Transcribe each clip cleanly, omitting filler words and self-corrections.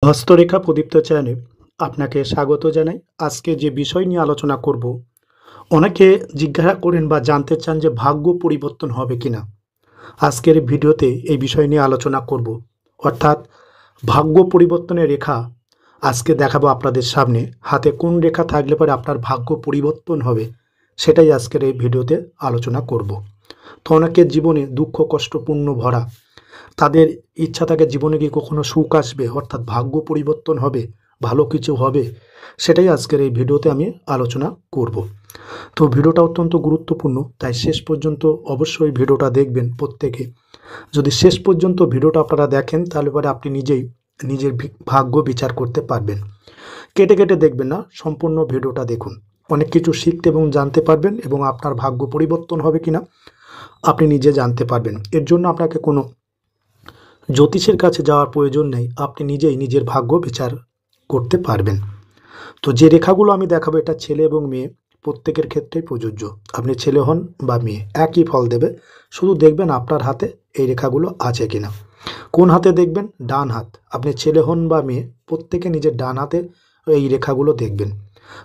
হস্তরেখা প্রদীপ্ত চ্যানেলে আপনাকে স্বাগত জানাই। আজকে যে বিষয় নিয়ে আলোচনা করব, অনেকে জিজ্ঞাসা করেন বা জানতে চান যে ভাগ্য পরিবর্তন হবে কিনা। আজকের ভিডিওতে এই বিষয় নিয়ে আলোচনা করব, অর্থাৎ ভাগ্য পরিবর্তনের রেখা আজকে দেখাবো আপনাদের সামনে। হাতে কোন রেখা থাকলে পরে আপনার ভাগ্য পরিবর্তন হবে, সেটাই আজকের এই ভিডিওতে আলোচনা করব। তো অনেকের জীবনে দুঃখ কষ্টপূর্ণ ভরা, তাদের ইচ্ছা থাকে জীবনে কি কখনো সুখ আসবে, অর্থাৎ ভাগ্য পরিবর্তন হবে, ভালো কিছু হবে, সেটাই আজকের এই ভিডিওতে আমি আলোচনা করব। তো ভিডিওটা অত্যন্ত গুরুত্বপূর্ণ, তাই শেষ পর্যন্ত অবশ্যই ভিডিওটা দেখবেন প্রত্যেকে। যদি শেষ পর্যন্ত ভিডিওটা আপনারা দেখেন, তাহলে পরে আপনি নিজেই নিজের ভাগ্য বিচার করতে পারবেন। কেটে কেটে দেখবেন না, সম্পূর্ণ ভিডিওটা দেখুন। অনেক কিছু শিখতে এবং জানতে পারবেন, এবং আপনার ভাগ্য পরিবর্তন হবে কিনা আপনি নিজে জানতে পারবেন। এর জন্য আপনাকে কোনো জ্যোতিষের কাছে যাওয়ার প্রয়োজন নেই, আপনি নিজেই নিজের ভাগ্য বিচার করতে পারবেন। তো যে রেখাগুলো আমি দেখাবো, এটা ছেলে এবং মেয়ে প্রত্যেকের ক্ষেত্রেই প্রযোজ্য। আপনি ছেলে হন বা মেয়ে, একই ফল দেবে। শুধু দেখবেন আপনার হাতে এই রেখাগুলো আছে কিনা। কোন হাতে দেখবেন? ডান হাত। আপনি ছেলে হন বা মেয়ে, প্রত্যেকে নিজের ডান হাতে এই রেখাগুলো দেখবেন।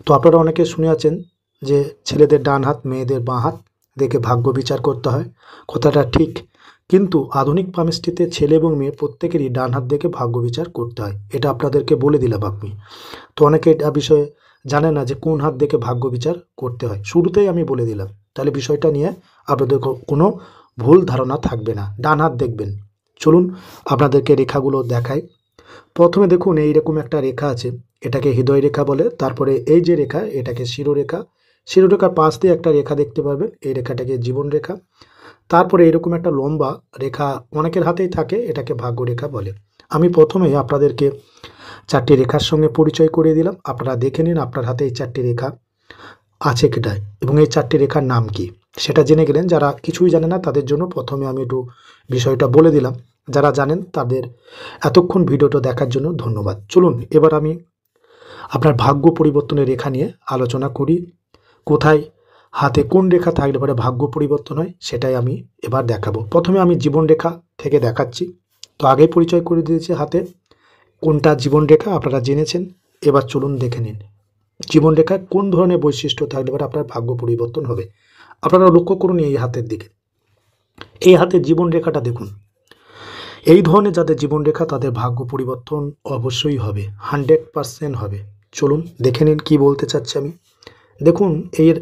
তো আপনারা অনেকে শুনে আছেন যে ছেলেদের ডান হাত, মেয়েদের বাঁ হাত দেখে ভাগ্য বিচার করতে হয়। কথাটা ঠিক, কিন্তু আধুনিক পামিস্ট্রিতে ছেলে এবং মেয়ে প্রত্যেকেরই ডান হাত দেখে ভাগ্য বিচার করতে হয়। এটা আপনাদেরকে বলে দিলাম আপনি। তো অনেকে এটা বিষয়ে জানে না যে কোন হাত দেখে ভাগ্য বিচার করতে হয়। শুরুতেই আমি বলে দিলাম, তাহলে বিষয়টা নিয়ে আপনাদের কোনো ভুল ধারণা থাকবে না। ডান হাত দেখবেন। চলুন আপনাদেরকে রেখাগুলো দেখাই। প্রথমে দেখুন, এইরকম একটা রেখা আছে, এটাকে হৃদয় রেখা বলে। তারপরে এই যে রেখা, এটাকে শিরোরেখা। শিরোরেখার পাশ দিয়ে একটা রেখা দেখতে পাবেন, এই রেখাটাকে জীবন রেখা। তারপরে এরকম একটা লম্বা রেখা অনেকের হাতেই থাকে, এটাকে ভাগ্য রেখা বলে। আমি প্রথমে আপনাদেরকে চারটি রেখার সঙ্গে পরিচয় করিয়ে দিলাম। আপনারা দেখে নিন আপনার হাতে এই চারটি রেখা আছে কিটায়, এবং এই চারটি রেখার নাম কি সেটা জেনে গেলেন। যারা কিছুই জানে না তাদের জন্য প্রথমে আমি একটু বিষয়টা বলে দিলাম। যারা জানেন তাদের এতক্ষণ ভিডিওটা দেখার জন্য ধন্যবাদ। চলুন এবার আমি আপনার ভাগ্য পরিবর্তনের রেখা নিয়ে আলোচনা করি। কোথায় হাতে কোন রেখা থাকলে পরে ভাগ্য পরিবর্তন হয়, সেটাই আমি এবার দেখাবো। প্রথমে আমি জীবন রেখা থেকে দেখাচ্ছি। তো আগেই পরিচয় করে দিয়েছি হাতে কোনটা জীবন রেখা, আপনারা জেনেছেন। এবার চলুন দেখে নিন জীবন রেখায় কোন ধরনের বৈশিষ্ট্য থাকলে পরে আপনার ভাগ্য পরিবর্তন হবে। আপনারা লক্ষ্য করুন এই হাতের দিকে, এই হাতের জীবন রেখাটা দেখুন। এই ধরনের যাদের জীবন রেখা, তাদের ভাগ্য পরিবর্তন অবশ্যই হবে, 100% হবে। চলুন দেখে নিন কি বলতে চাচ্ছি আমি। দেখুন এর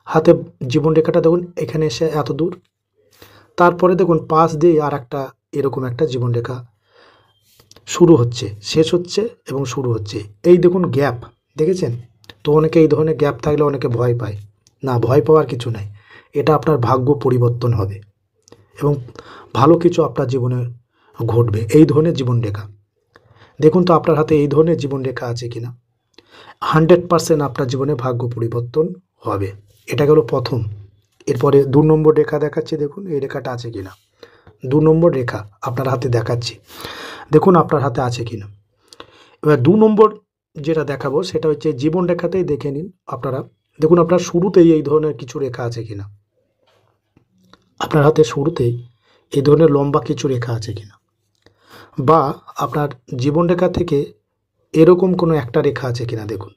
হাতে জীবন রেখাটা দেখুন, এখানে এসে এত দূর। তারপরে দেখুন পাশ দিয়ে আর একটা এরকম একটা জীবন রেখা শুরু হচ্ছে, শেষ হচ্ছে এবং শুরু হচ্ছে। এই দেখুন গ্যাপ, দেখেছেন? তো অনেকে এই ধরনের গ্যাপ থাকলে অনেকে ভয় পায়। না, ভয় পাওয়ার কিছু নাই। এটা আপনার ভাগ্য পরিবর্তন হবে এবং ভালো কিছু আপনার জীবনে ঘটবে। এই ধরনের জীবন রেখা দেখুন, তো আপনার হাতে এই ধরনের জীবন রেখা আছে কিনা। 100% আপনার জীবনে ভাগ্য পরিবর্তন হবে। এটা গেল প্রথম। এরপরে 2 নম্বর রেখা দেখাচ্ছি, দেখুন এই রেখাটা আছে কিনা। 2 নম্বর রেখা আপনার হাতে দেখাচ্ছি, দেখুন আপনার হাতে আছে কিনা। এবার 2 নম্বর যেটা দেখাবো সেটা হচ্ছে জীবন রেখাতেই দেখে নিন আপনারা। দেখুন আপনার শুরুতেই এই ধরনের কিছু রেখা আছে কিনা, আপনার হাতে শুরুতেই এই ধরনের লম্বা কিছু রেখা আছে কিনা, বা আপনার জীবন রেখা থেকে এরকম কোনো একটা রেখা আছে কিনা। দেখুন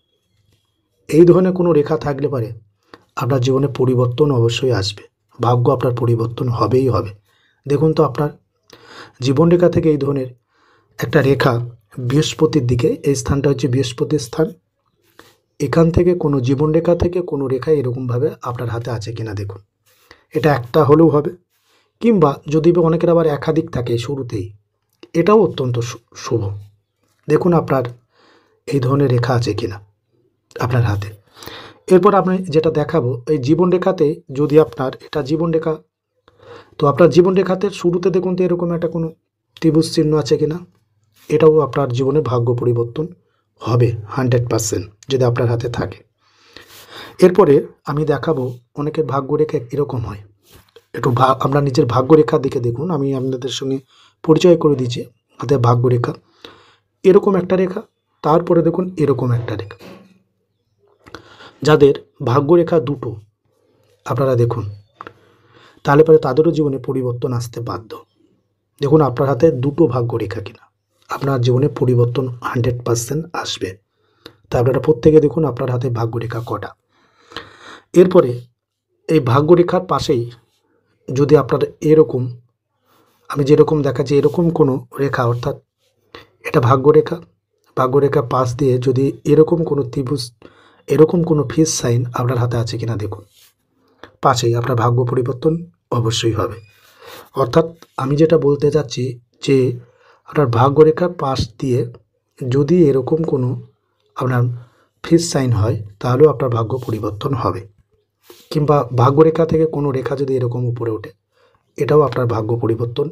এই ধরনের কোনো রেখা থাকলে পারে আপনার জীবনে পরিবর্তন অবশ্যই আসবে, ভাগ্য আপনার পরিবর্তন হবেই হবে। দেখুন তো আপনার জীবন রেখা থেকে এই ধরনের একটা রেখা বৃহস্পতির দিকে, এই স্থানটা হচ্ছে বৃহস্পতির স্থান। এখান থেকে কোনো জীবন রেখা থেকে কোনো রেখা এরকমভাবে আপনার হাতে আছে কিনা দেখুন। এটা একটা হলেও হবে, কিংবা যদি অনেকের আবার একাধিক থাকে শুরুতেই, এটাও অত্যন্ত শুভ। দেখুন আপনার এই ধরনের রেখা আছে কিনা আপনার হাতে। এরপর আপনি যেটা দেখাবো, এই জীবন রেখাতে যদি আপনার এটা জীবন রেখা, তো আপনার জীবন রেখাতে শুরুতে দেখুন তো এরকম একটা কোনো ত্রিভুজ চিহ্ন আছে কিনা। এটাও আপনার জীবনে ভাগ্য পরিবর্তন হবে 100% যদি আপনার হাতে থাকে। এরপরে আমি দেখাবো অনেকের ভাগ্য রেখা এরকম হয়। একটু আপনার নিজের ভাগ্য রেখার দিকে দেখুন, আমি আপনাদের সঙ্গে পরিচয় করে দিচ্ছি। হাতের ভাগ্য রেখা এরকম একটা রেখা, তারপরে দেখুন এরকম একটা রেখা। যাদের ভাগ্য রেখা দুটো আপনারা দেখুন, তাহলে পরে তাদেরও জীবনে পরিবর্তন আসতে বাধ্য। দেখুন আপনার হাতে দুটো ভাগ্য রেখা কিনা, আপনার জীবনে পরিবর্তন 100% আসবে। তা আপনারা প্রত্যেকে দেখুন আপনার হাতে ভাগ্যরেখা কটা। এরপরে এই ভাগ্যরেখার পাশেই যদি আপনার এরকম, আমি যেরকম দেখাচ্ছি এরকম কোনো রেখা, অর্থাৎ এটা ভাগ্যরেখা, ভাগ্যরেখা পাশ দিয়ে যদি এরকম কোনো ত্রিভুজ, এরকম কোনো ফিস সাইন আপনার হাতে আছে কিনা দেখুন, পাশেই আপনার ভাগ্য পরিবর্তন অবশ্যই হবে। অর্থাৎ আমি যেটা বলতে চাচ্ছি যে আপনার ভাগ্যরেখার পাশ দিয়ে যদি এরকম কোনো আপনার ফিস সাইন হয় তাহলেও আপনার ভাগ্য পরিবর্তন হবে। কিংবা ভাগ্যরেখা থেকে কোনো রেখা যদি এরকম উপরে ওঠে, এটাও আপনার ভাগ্য পরিবর্তন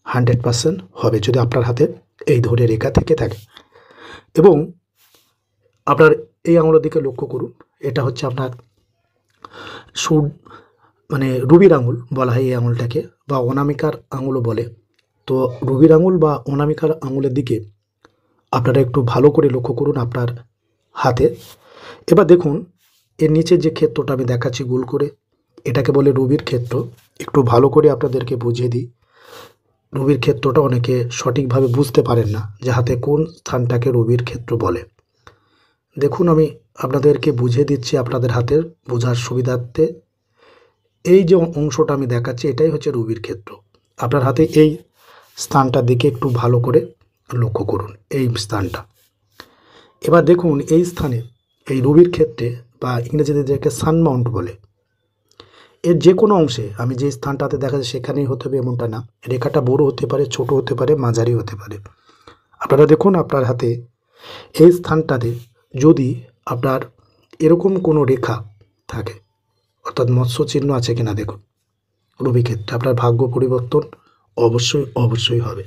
100% হবে যদি আপনার হাতে এই ধরে রেখা থেকে থাকে। এবং আপনার এই আঙুলের দিকে লক্ষ্য করুন, এটা হচ্ছে আপনার মানে রুবির আঙুল বলা হয় এই আঙুলটাকে, বা অনামিকার আঙুলও বলে। তো রুবির আঙুল বা অনামিকার আঙুলের দিকে আপনারা একটু ভালো করে লক্ষ্য করুন আপনার হাতে। এবার দেখুন এর নিচে যে ক্ষেত্রটা আমি দেখাচ্ছি গোল করে, এটাকে বলে রুবির ক্ষেত্র। একটু ভালো করে আপনাদেরকে বুঝিয়ে দিই, রুবির ক্ষেত্রটা অনেকে সঠিকভাবে বুঝতে পারেন না যে হাতে কোন স্থানটাকে রুবির ক্ষেত্র বলে। দেখুন আমি আপনাদেরকে বুঝিয়ে দিচ্ছি আপনাদের হাতের বোঝার সুবিধার্থে। এই যে অংশটা আমি দেখাচ্ছি এটাই হচ্ছে রুবির ক্ষেত্র। আপনার হাতে এই স্থানটার দিকে একটু ভালো করে লক্ষ্য করুন, এই স্থানটা। এবার দেখুন এই স্থানে এই রুবির ক্ষেত্রে, বা ইংরেজিতে যেটাকে সানমাউন্ট বলে, এর যে কোনো অংশে আমি যে স্থানটাতে দেখা যায় সেখানেই হতে হবে এমনটা না। রেখাটা বড় হতে পারে, ছোট হতে পারে, মাঝারি হতে পারে। আপনারা দেখুন আপনার হাতে এই স্থানটাতে যদি আপনার এরকম কোনো রেখা থাকে, অর্থাৎ মৎস্য চিহ্ন আছে কিনা দেখুন রবি ক্ষেত্রে, আপনার ভাগ্য পরিবর্তন অবশ্যই অবশ্যই হবে।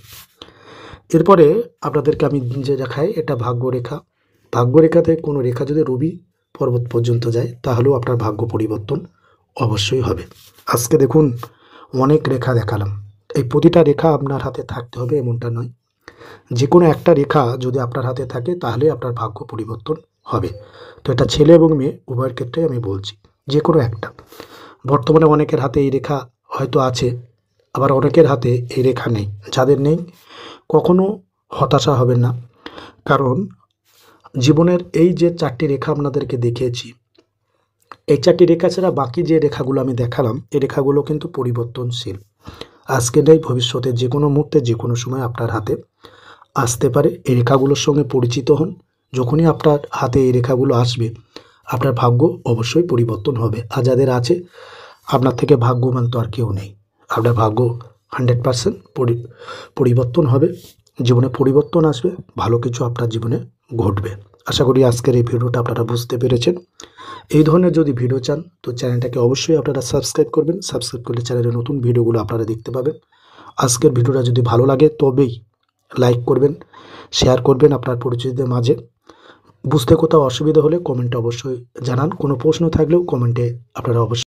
এরপরে আপনাদেরকে আমি যে দেখাই এটা ভাগ্যরেখা। ভাগ্যরেখাতে কোনো রেখা যদি রবি পর্বত পর্যন্ত যায় তাহলেও আপনার ভাগ্য পরিবর্তন অবশ্যই হবে। আজকে দেখুন অনেক রেখা দেখালাম, এই প্রতিটা রেখা আপনার হাতে থাকতে হবে এমনটা নয়। যে কোনো একটা রেখা যদি আপনার হাতে থাকে তাহলে আপনার ভাগ্য পরিবর্তন হবে। তো এটা ছেলে এবং মেয়ে উভয়ের ক্ষেত্রে আমি বলছি, যে কোনো একটা। বর্তমানে অনেকের হাতে এই রেখা হয়তো আছে, আবার অনেকের হাতে এই রেখা নেই। যাদের নেই কখনো হতাশা হবেন না, কারণ জীবনের এই যে 4টি রেখা আপনাদেরকে দেখিয়েছি, এই 4টি রেখা ছাড়া বাকি যে রেখাগুলো আমি দেখালাম এই রেখাগুলো কিন্তু পরিবর্তনশীল। আজকে নেই, ভবিষ্যতে যে কোনো মুহূর্তে যে কোনো সময় আপনার হাতে আসতে পারে। এই রেখাগুলোর সঙ্গে পরিচিত হন। যখনই আপনার হাতে এই রেখাগুলো আসবে আপনার ভাগ্য অবশ্যই পরিবর্তন হবে। আর যাদের আছে আপনার থেকে ভাগ্যবান তো আর কেউ নেই। আপনার ভাগ্য 100% পরিবর্তন হবে, জীবনে পরিবর্তন আসবে, ভালো কিছু আপনার জীবনে ঘটবে। আশা করি আজকের এই ভিডিওটা আপনারা বুঝতে পেরেছেন। এই ধরনের যদি ভিডিও চান তো চ্যানেলটাকে অবশ্যই আপনারা সাবস্ক্রাইব করবেন। সাবস্ক্রাইব করলে চ্যানেলের নতুন ভিডিওগুলো আপনারা দেখতে পাবেন। আজকের ভিডিওটা যদি ভালো লাগে তবেই লাইক করবেন, শেয়ার করবেন আপনার পরিচিতদের মাঝে। বুঝতে কোথাও অসুবিধা হলে কমেন্টে অবশ্যই জানান। কোনো প্রশ্ন থাকলেও কমেন্টে আপনারা অবশ্যই